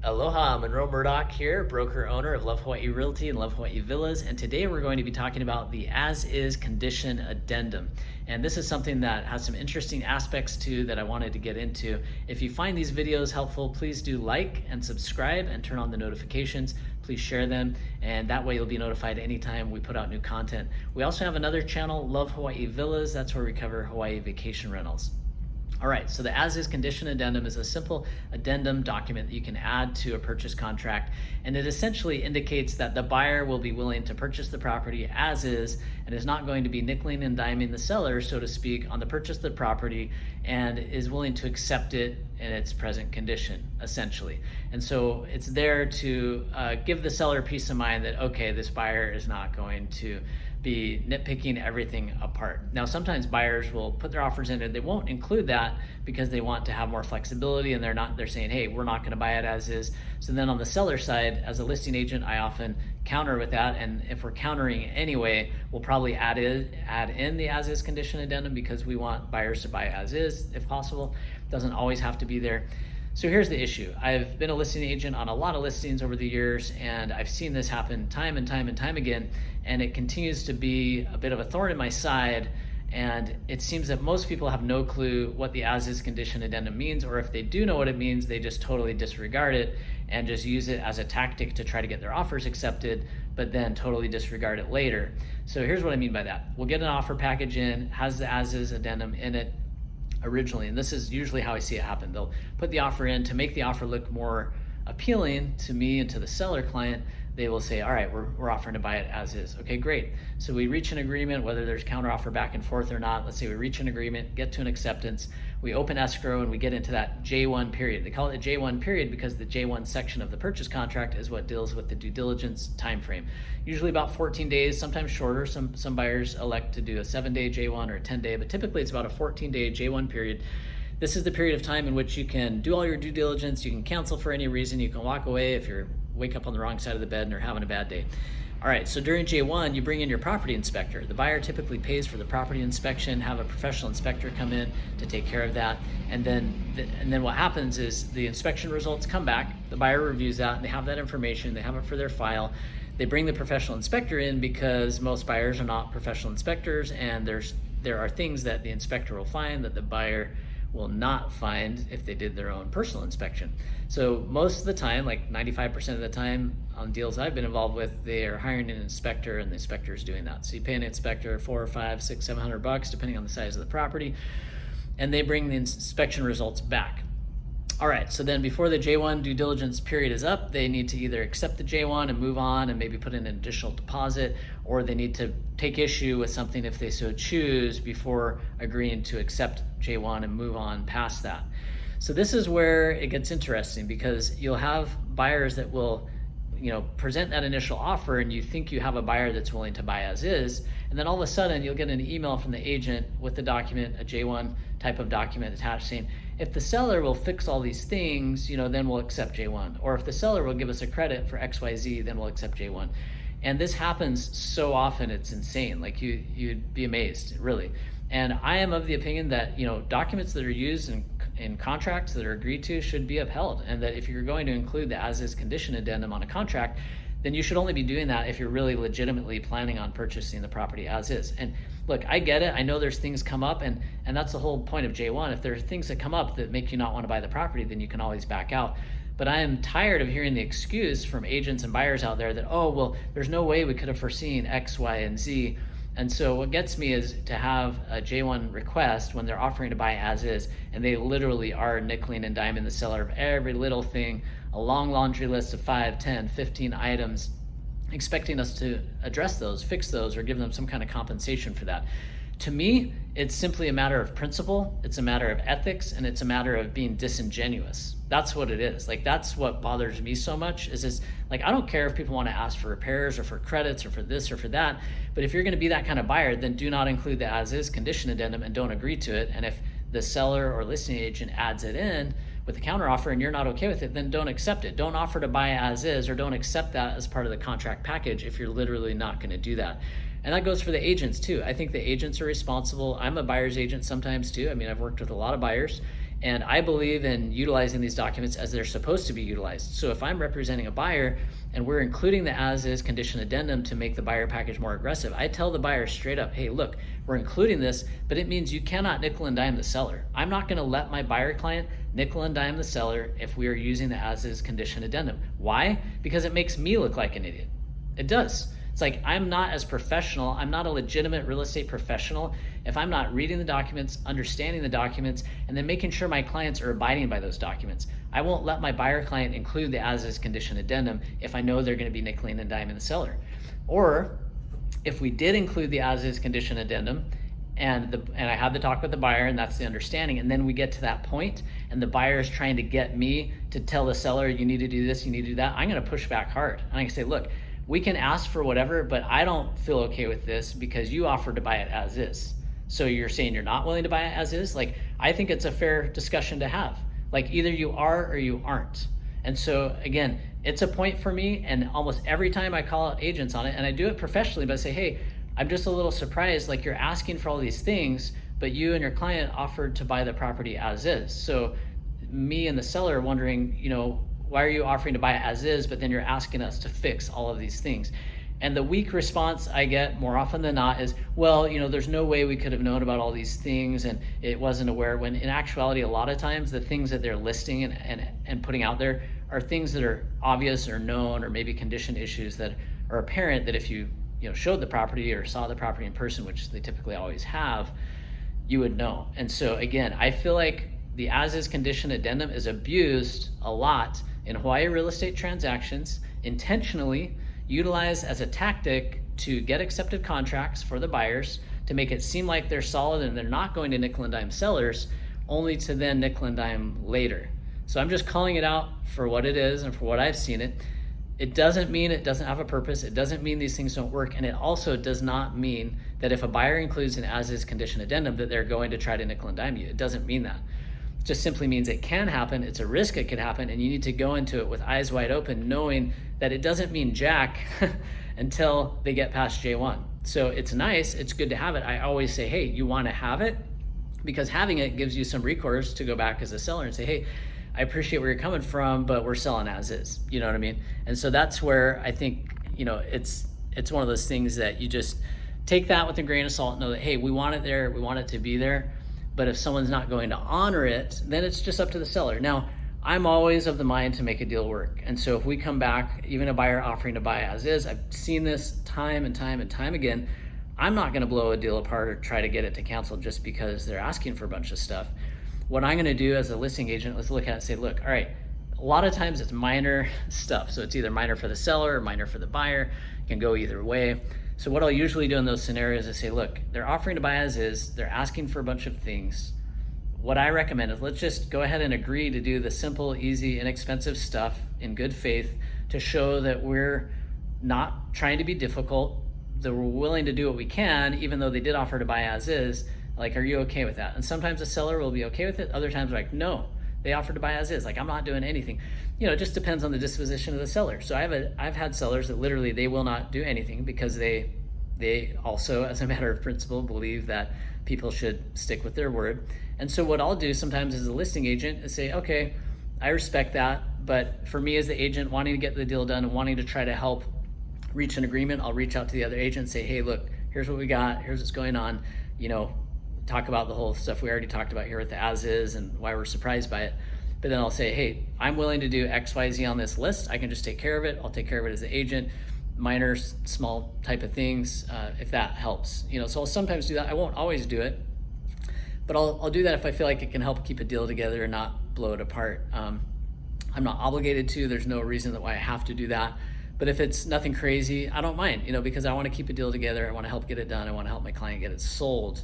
Aloha, Munro Murdock here, broker owner of Love Hawaii Realty and Love Hawaii Villas, and today we're going to be talking about the As-Is Condition Addendum. And this is something that has some interesting aspects to that I wanted to get into. If you find these videos helpful, please do like and subscribe and turn on the notifications. Please share them, and that way you'll be notified anytime we put out new content. We also have another channel, Love Hawaii Villas. That's where we cover Hawaii vacation rentals. All right, so the As-Is Condition Addendum is a simple addendum document that you can add to a purchase contract, and it essentially indicates that the buyer will be willing to purchase the property as is and is not going to be nickeling and diming the seller, so to speak, on the purchase of the property, and is willing to accept it in its present condition, essentially. And so it's there to give the seller peace of mind that, okay, this buyer is not going to be nitpicking everything apart. Now, sometimes buyers will put their offers in and they won't include that because they want to have more flexibility, and they're saying, hey, we're not going to buy it as is. So then on the seller side, as a listing agent, I often counter with that, and if we're countering anyway, we'll probably add in the as-is condition addendum because we want buyers to buy as is if possible. It doesn't always have to be there. So here's the issue. I've been a listing agent on a lot of listings over the years, and I've seen this happen time and time and time again, and it continues to be a bit of a thorn in my side. And it seems that most people have no clue what the as-is condition addendum means, or if they do know what it means, they just totally disregard it and just use it as a tactic to try to get their offers accepted, but then totally disregard it later. So here's what I mean by that. We'll get an offer package in, has the as-is addendum in it originally, and this is usually how I see it happen. They'll put the offer in to make the offer look more appealing to me and to the seller client. They will say, all right, we're offering to buy it as is. Okay, great. So we reach an agreement, whether there's counter offer back and forth or not. Let's say we reach an agreement, get to an acceptance, we open escrow, and we get into that J1 period. They call it a J1 period because the J1 section of the purchase contract is what deals with the due diligence time frame. Usually about 14 days, sometimes shorter. Some buyers elect to do a 7-day J1 or a 10-day, but typically it's about a 14-day J1 period. This is the period of time in which you can do all your due diligence, you can cancel for any reason, you can walk away if you wake up on the wrong side of the bed and are having a bad day. All right, so during J1, you bring in your property inspector. The buyer typically pays for the property inspection, have a professional inspector come in to take care of that. And then what happens is the inspection results come back, the buyer reviews that, and they have that information, they have it for their file. They bring the professional inspector in because most buyers are not professional inspectors, and there are things that the inspector will find that the buyer will not find if they did their own personal inspection. So most of the time, like 95% of the time on deals I've been involved with, they are hiring an inspector and the inspector is doing that. So you pay an inspector $400 or $500, $600, $700, depending on the size of the property, and they bring the inspection results back. All right, so then before the J1 due diligence period is up, they need to either accept the J1 and move on and maybe put in an additional deposit, or they need to take issue with something if they so choose before agreeing to accept J1 and move on past that. So this is where it gets interesting, because you'll have buyers that will present that initial offer and you think you have a buyer that's willing to buy as is, and then all of a sudden you'll get an email from the agent with the document, a J1 type of document attached, saying, if the seller will fix all these things, then we'll accept J1. Or if the seller will give us a credit for XYZ, then we'll accept J1. And this happens so often, it's insane. Like you'd be amazed, really. And I am of the opinion that documents that are used in contracts that are agreed to should be upheld, and that if you're going to include the as-is condition addendum on a contract, then you should only be doing that if you're really legitimately planning on purchasing the property as is. And look, I get it. I know there's things come up, and that's the whole point of J1. If there are things that come up that make you not want to buy the property, then you can always back out. But I am tired of hearing the excuse from agents and buyers out there that, oh, well, there's no way we could have foreseen X, Y, and Z. And so what gets me is to have a J1 request when they're offering to buy as is, and they literally are nickeling and diming the seller of every little thing, a long laundry list of 5, 10, 15 items, expecting us to address those, fix those, or give them some kind of compensation for that. To me, it's simply a matter of principle, it's a matter of ethics, and it's a matter of being disingenuous. That's what it is. Like, that's what bothers me so much, is like, I don't care if people want to ask for repairs or for credits or for this or for that, but if you're going to be that kind of buyer, then do not include the as-is condition addendum and don't agree to it. And if the seller or listing agent adds it in with a counteroffer and you're not okay with it, then don't accept it. Don't offer to buy as is, or don't accept that as part of the contract package if you're literally not going to do that. And that goes for the agents too. I think the agents are responsible. I'm a buyer's agent sometimes too. I mean, I've worked with a lot of buyers, And I believe in utilizing these documents as they're supposed to be utilized. So if I'm representing a buyer and we're including the as-is condition addendum to make the buyer package more aggressive, I tell the buyer straight up, hey, look, we're including this, but it means you cannot nickel and dime the seller. I'm not gonna let my buyer client nickel and dime the seller if we are using the as-is condition addendum. Why? Because it makes me look like an idiot. It does. It's like, I'm not as professional, I'm not a legitimate real estate professional if I'm not reading the documents, understanding the documents, and then making sure my clients are abiding by those documents. I won't let my buyer client include the as-is condition addendum if I know they're gonna be nickeling and diming the seller. Or if we did include the as-is condition addendum and I had the talk with the buyer and that's the understanding, and then we get to that point and the buyer is trying to get me to tell the seller, you need to do this, you need to do that, I'm gonna push back hard. I'm gonna say, look, we can ask for whatever, but I don't feel okay with this because you offered to buy it as is. So you're saying you're not willing to buy it as is? Like, I think it's a fair discussion to have. Like, either you are or you aren't. And so again, it's a point for me, and almost every time I call out agents on it, and I do it professionally, but I say, hey, I'm just a little surprised, like you're asking for all these things, but you and your client offered to buy the property as is. So me and the seller are wondering, why are you offering to buy it as is, but then you're asking us to fix all of these things? And the weak response I get more often than not is, well, there's no way we could have known about all these things and it wasn't aware, when in actuality, a lot of times the things that they're listing and putting out there are things that are obvious or known, or maybe condition issues that are apparent that if you showed the property or saw the property in person, which they typically always have, you would know. And so again, I feel like the as-is condition addendum is abused a lot in Hawaii real estate transactions, intentionally utilized as a tactic to get accepted contracts for the buyers, to make it seem like they're solid and they're not going to nickel and dime sellers, only to then nickel and dime later. So I'm just calling it out for what it is and for what I've seen it. It doesn't mean it doesn't have a purpose. It doesn't mean these things don't work. And it also does not mean that if a buyer includes an as-is condition addendum that they're going to try to nickel and dime you. It doesn't mean that. It just simply means it can happen. It's a risk it could happen, and you need to go into it with eyes wide open, knowing that it doesn't mean jack until they get past J1. So it's nice, it's good to have it. I always say, hey, you want to have it? Because having it gives you some recourse to go back as a seller and say, hey, I appreciate where you're coming from, but we're selling as is. You know what I mean? And so that's where I think, it's one of those things that you just take that with a grain of salt and know that, hey, we want it there, we want it to be there. But if someone's not going to honor it, then it's just up to the seller. Now, I'm always of the mind to make a deal work. And so if we come back, even a buyer offering to buy as is, I've seen this time and time and time again, I'm not gonna blow a deal apart or try to get it to cancel just because they're asking for a bunch of stuff. What I'm gonna do as a listing agent, let's look at it and say, look, all right, a lot of times it's minor stuff. So it's either minor for the seller or minor for the buyer. It can go either way. So what I'll usually do in those scenarios is say, look, they're offering to buy as is, they're asking for a bunch of things. What I recommend is let's just go ahead and agree to do the simple, easy, inexpensive stuff in good faith to show that we're not trying to be difficult, that we're willing to do what we can, even though they did offer to buy as is. Like, are you okay with that? And sometimes the seller will be okay with it. Other times, like, no, they offered to buy as is. Like, I'm not doing anything. It just depends on the disposition of the seller. So I've had sellers that literally they will not do anything because they also, as a matter of principle, believe that people should stick with their word. And so what I'll do sometimes as a listing agent is say, okay, I respect that, but for me as the agent wanting to get the deal done and wanting to try to help reach an agreement, I'll reach out to the other agent and say, hey, look, here's what we got, here's what's going on, talk about the whole stuff we already talked about here with the as is and why we're surprised by it. But then I'll say, hey, I'm willing to do X, Y, Z on this list. I can just take care of it. I'll take care of it as the agent. Minor, small type of things, if that helps. So I'll sometimes do that. I won't always do it, but I'll do that if I feel like it can help keep a deal together and not blow it apart. I'm not obligated to. There's no reason why I have to do that. But if it's nothing crazy, I don't mind, because I want to keep a deal together. I want to help get it done. I want to help my client get it sold.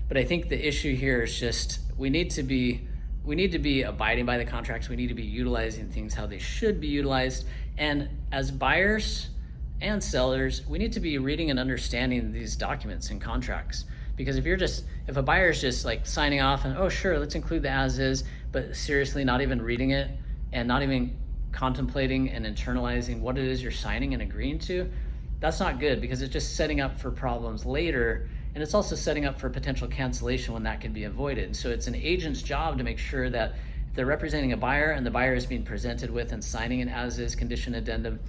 But I think the issue here is just we need to be abiding by the contracts. We need to be utilizing things how they should be utilized. And as buyers and sellers, we need to be reading and understanding these documents and contracts. Because if a buyer is just like signing off and, oh, sure, let's include the as is, but seriously not even reading it and not even contemplating and internalizing what it is you're signing and agreeing to, that's not good, because it's just setting up for problems later. and it's also setting up for potential cancellation when that can be avoided. And so it's an agent's job to make sure that if they're representing a buyer and the buyer is being presented with and signing an as-is condition addendum,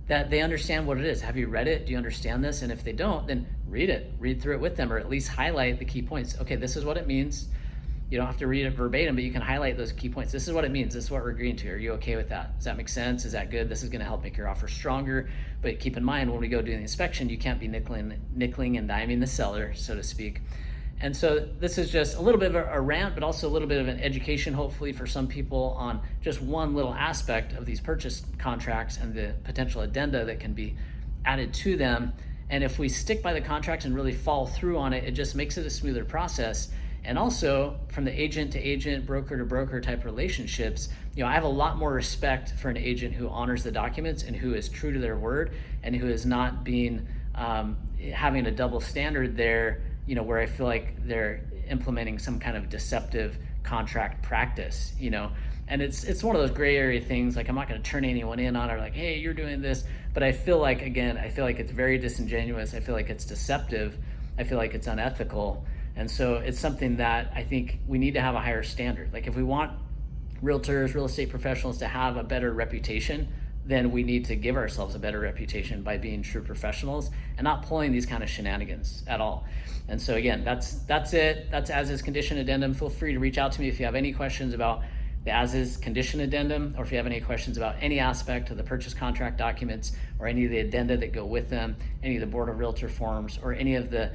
that they understand what it is. Have you read it? Do you understand this? And if they don't, then read through it with them, or at least highlight the key points. Okay, this is what it means. You don't have to read it verbatim, but you can highlight those key points. This is what it means. This is what we're agreeing to. Are you okay with that? Does that make sense? Is that good? This is going to help make your offer stronger. But keep in mind, when we go do the inspection, you can't be nickeling and diming the seller, so to speak. And so this is just a little bit of a rant, but also a little bit of an education, hopefully, for some people on just one little aspect of these purchase contracts and the potential addenda that can be added to them. And if we stick by the contract and really follow through on it, it just makes it a smoother process. And also, from the agent to agent, broker to broker type relationships, I have a lot more respect for an agent who honors the documents and who is true to their word and who is not being having a double standard there, where I feel like they're implementing some kind of deceptive contract practice, and it's one of those gray area things. Like, I'm not going to turn anyone in on it, like, hey, you're doing this, but I feel like it's very disingenuous. I feel like it's deceptive. I feel like it's unethical. And so it's something that I think we need to have a higher standard. Like, if we want realtors, real estate professionals to have a better reputation, then we need to give ourselves a better reputation by being true professionals and not pulling these kind of shenanigans at all. And so again, that's it. That's as-is condition addendum. Feel free to reach out to me if you have any questions about the as-is condition addendum, or if you have any questions about any aspect of the purchase contract documents or any of the addenda that go with them, any of the Board of Realtor forms, or any of the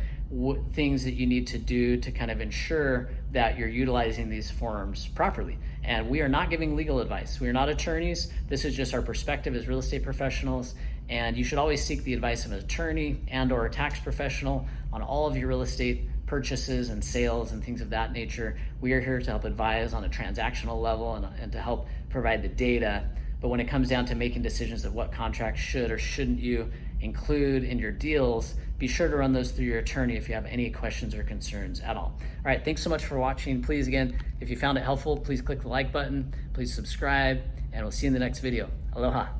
things that you need to do to kind of ensure that you're utilizing these forms properly. And we are not giving legal advice. We are not attorneys. This is just our perspective as real estate professionals. And you should always seek the advice of an attorney and or a tax professional on all of your real estate purchases and sales and things of that nature. We are here to help advise on a transactional level and to help provide the data. But when it comes down to making decisions of what contracts should or shouldn't you include in your deals, be sure to run those through your attorney if you have any questions or concerns at all. All right, thanks so much for watching. Please, again, if you found it helpful, please click the like button, please subscribe, and we'll see you in the next video. Aloha.